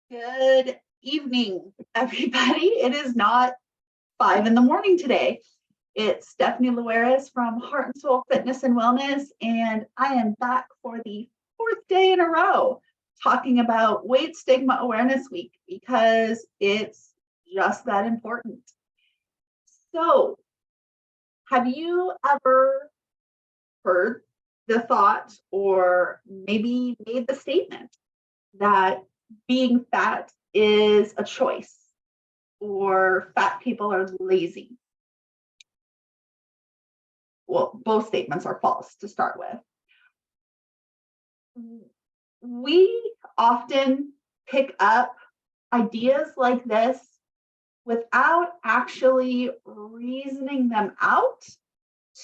Good evening, everybody. It is not 5 in the morning today. It's Stephanie Luares from Heart and Soul Fitness and Wellness, and I am back for the fourth day in a row talking about Weight Stigma Awareness Week because it's just that important. So, have you ever heard the thought or maybe made the statement that being fat is a choice or fat people are lazy? Well, both statements are false to start with. We often pick up ideas like this without actually reasoning them out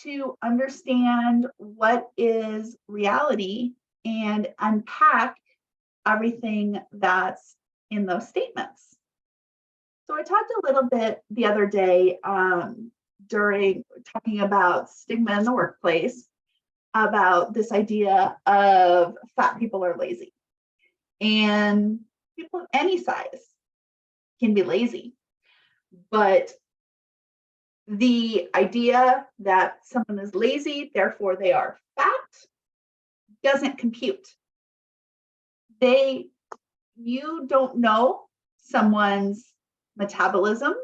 to understand what is reality and unpack everything that's in those statements. So I talked a little bit the other day during talking about stigma in the workplace about this idea of fat people are lazy. And people of any size can be lazy. But the idea that someone is lazy, therefore they are fat, doesn't compute. You don't know someone's metabolism.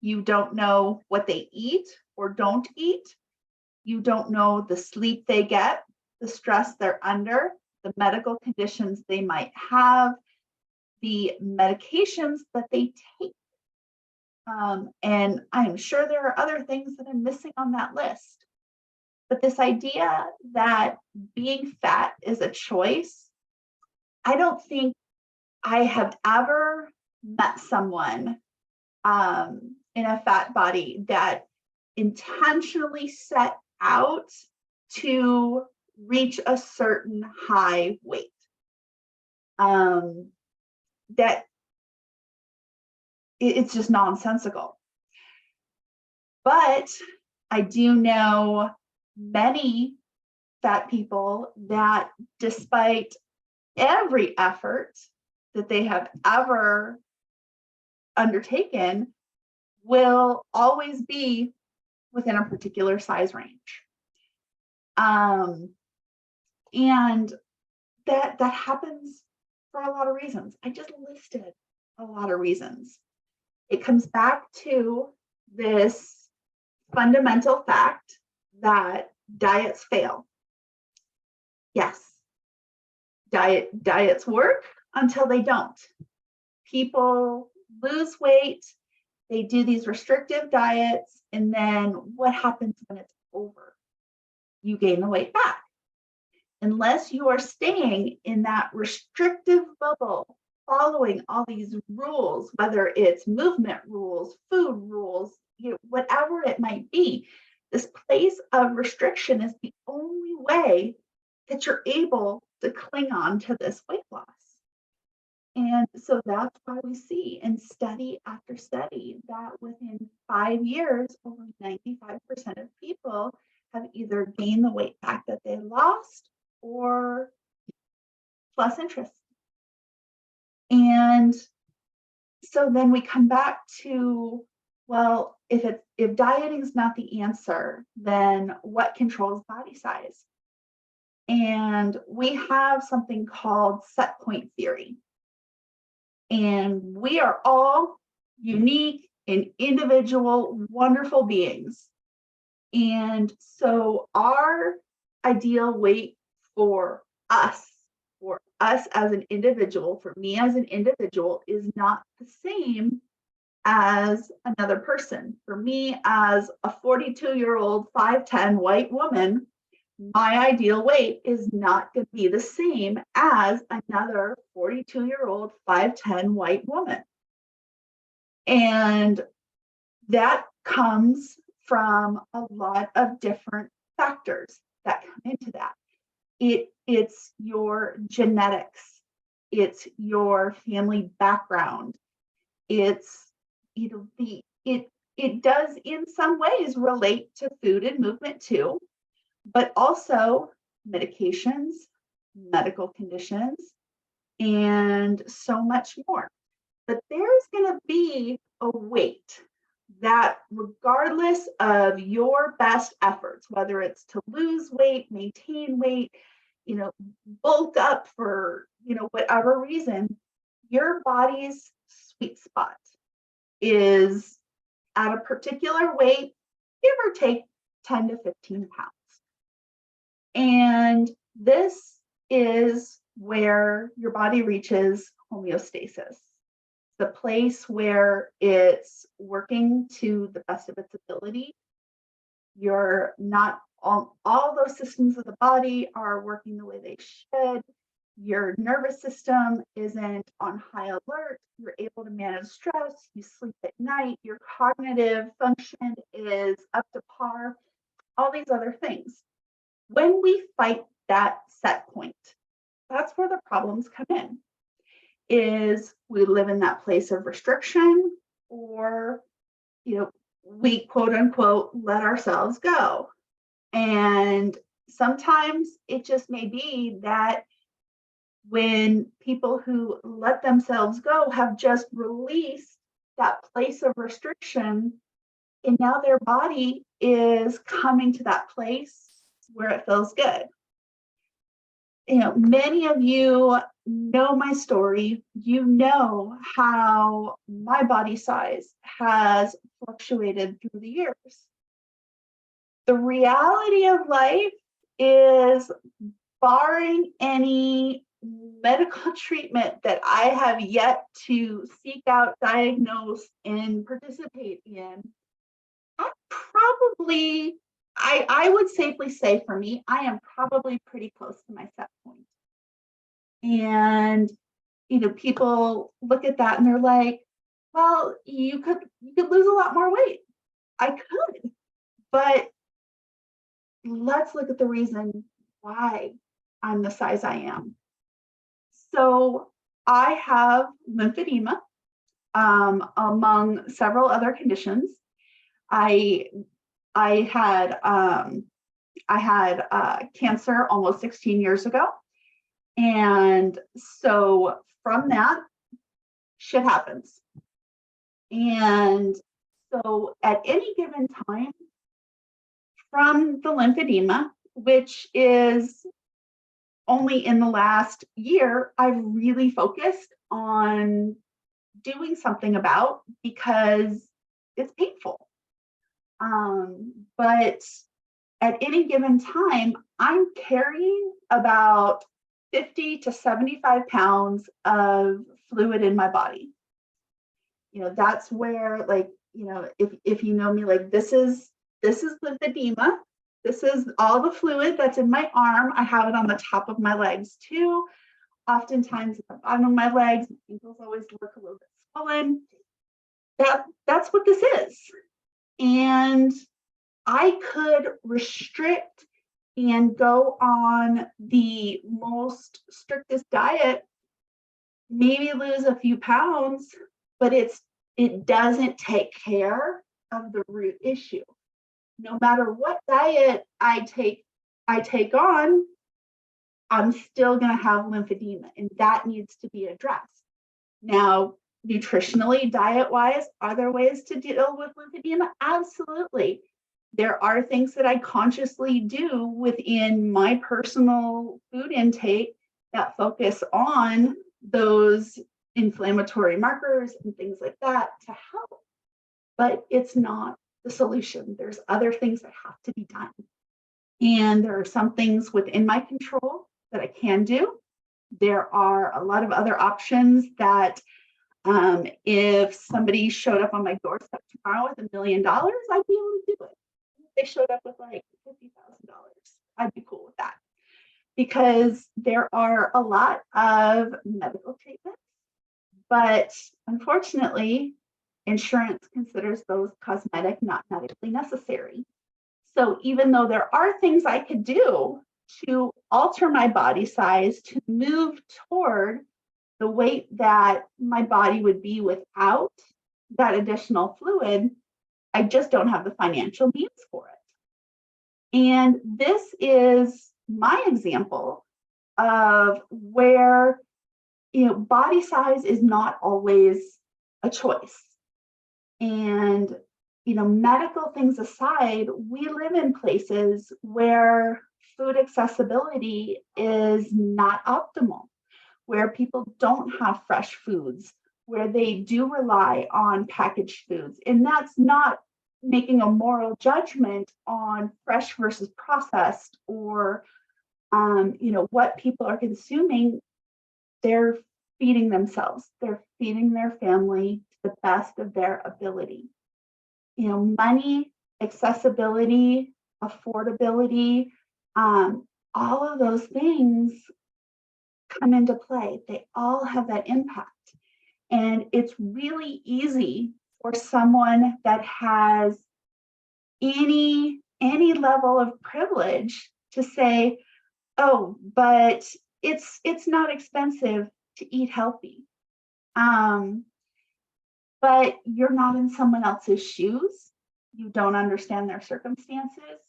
You don't know what they eat or don't eat. You don't know the sleep they get, the stress they're under, the medical conditions they might have, the medications that they take. And I'm sure there are other things that I'm missing on that list. But this idea that being fat is a choice, I don't think I have ever met someone in a fat body that intentionally set out to reach a certain high weight. That it's just nonsensical. But I do know many fat people that, despite every effort that they have ever undertaken, will always be within a particular size range. And that happens for a lot of reasons. I just listed a lot of reasons. It comes back to this fundamental fact that diets fail. Yes, diets work until they don't. People lose weight, they do these restrictive diets, and then what happens when it's over? You gain the weight back. Unless you are staying in that restrictive bubble, following all these rules, whether it's movement rules, food rules, whatever it might be, this place of restriction is the only way that you're able to cling on to this weight loss. And so that's why we see in study after study that within 5 years, over 95% of people have either gained the weight back that they lost or plus interest. And so then we come back to, well, if dieting is not the answer, then what controls body size? And we have something called set point theory. And we are all unique and individual, wonderful beings. And so our ideal weight for us as an individual, for me as an individual, is not the same as another person. For me, as a 42-year-old, 5'10" white woman, my ideal weight is not going to be the same as another 42-year-old, 5'10" white woman. And that comes from a lot of different factors that come into that. It's your genetics, it's your family background, it's it does in some ways relate to food and movement too, but also medications, medical conditions, and so much more. But there's going to be a weight that, regardless of your best efforts, whether it's to lose weight, maintain weight, bulk up for, whatever reason, your body's sweet spot is at a particular weight, give or take 10 to 15 pounds. And this is where your body reaches homeostasis, the place where it's working to the best of its ability. You're not all those systems of the body are working the way they should. Your nervous system isn't on high alert. You're able to manage stress. You sleep at night. Your cognitive function is up to par. All these other things. When we fight that set point, that's where the problems come in. Is we live in that place of restriction, or we quote unquote let ourselves go. And sometimes it just may be that when people who let themselves go have just released that place of restriction, and now their body is coming to that place where it feels good. Many of you know my story. You know how my body size has fluctuated through the years. The reality of life is, barring any medical treatment that I have yet to seek out, diagnose, and participate in, I would safely say for me, I am probably pretty close to my set point. And, people look at that and they're like, well, you could lose a lot more weight. I could, but let's look at the reason why I'm the size I am. So I have lymphedema, among several other conditions. I had cancer almost 16 years ago. And so from that, shit happens. And so at any given time, from the lymphedema, which is only in the last year, I've really focused on doing something about, because it's painful. But at any given time, I'm carrying about 50 to 75 pounds of fluid in my body. That's where, if you know me, this is lymphedema. This is all the fluid that's in my arm. I have it on the top of my legs too. Oftentimes at the bottom of my legs, my ankles always look a little bit swollen. That's what this is. And I could restrict and go on the most strictest diet, maybe lose a few pounds, but it doesn't take care of the root issue. No matter what diet I take on, I'm still going to have lymphedema, and that needs to be addressed. Now, nutritionally, diet-wise, are there ways to deal with lymphedema? Absolutely. There are things that I consciously do within my personal food intake that focus on those inflammatory markers and things like that to help. But it's not the solution. There's other things that have to be done. And there are some things within my control that I can do. There are a lot of other options that if somebody showed up on my doorstep tomorrow with $1 million, I'd be able to do it. If they showed up with like $50,000, I'd be cool with that. Because there are a lot of medical treatments, but unfortunately, insurance considers those cosmetic, not medically necessary. So even though there are things I could do to alter my body size to move toward the weight that my body would be without that additional fluid, I just don't have the financial means for it. And this is my example of where body size is not always a choice. And, medical things aside, we live in places where food accessibility is not optimal, where people don't have fresh foods, where they do rely on packaged foods. And that's not making a moral judgment on fresh versus processed or, what people are consuming. They're feeding themselves, they're feeding their family to the best of their ability. Money, accessibility, affordability, all of those things come into play. They all have that impact. And it's really easy for someone that has any level of privilege to say, oh, but it's not expensive to eat healthy. But you're not in someone else's shoes. You don't understand their circumstances.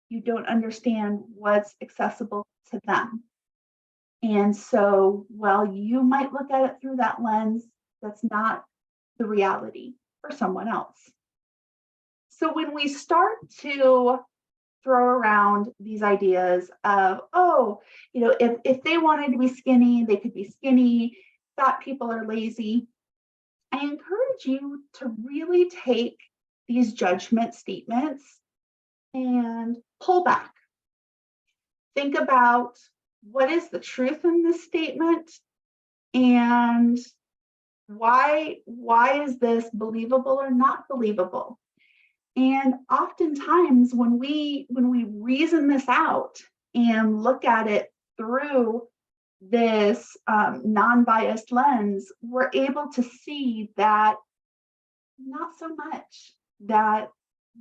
You don't understand what's accessible to them. And so while you might look at it through that lens, that's not the reality for someone else. So when we start to throw around these ideas of, if they wanted to be skinny, they could be skinny, fat people are lazy, I encourage you to really take these judgment statements and pull back. Think about what is the truth in this statement and why is this believable or not believable? And oftentimes when we reason this out and look at it through this non-biased lens, we're able to see that not so much that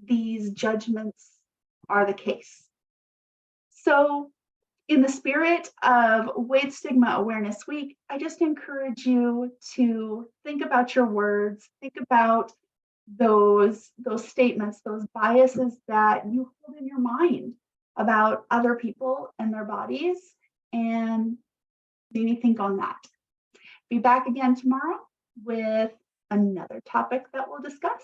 these judgments are the case. So in the spirit of Weight Stigma Awareness Week, I just encourage you to think about your words, think about those statements, those biases that you hold in your mind about other people and their bodies, and maybe think on that. Be back again tomorrow with another topic that we'll discuss.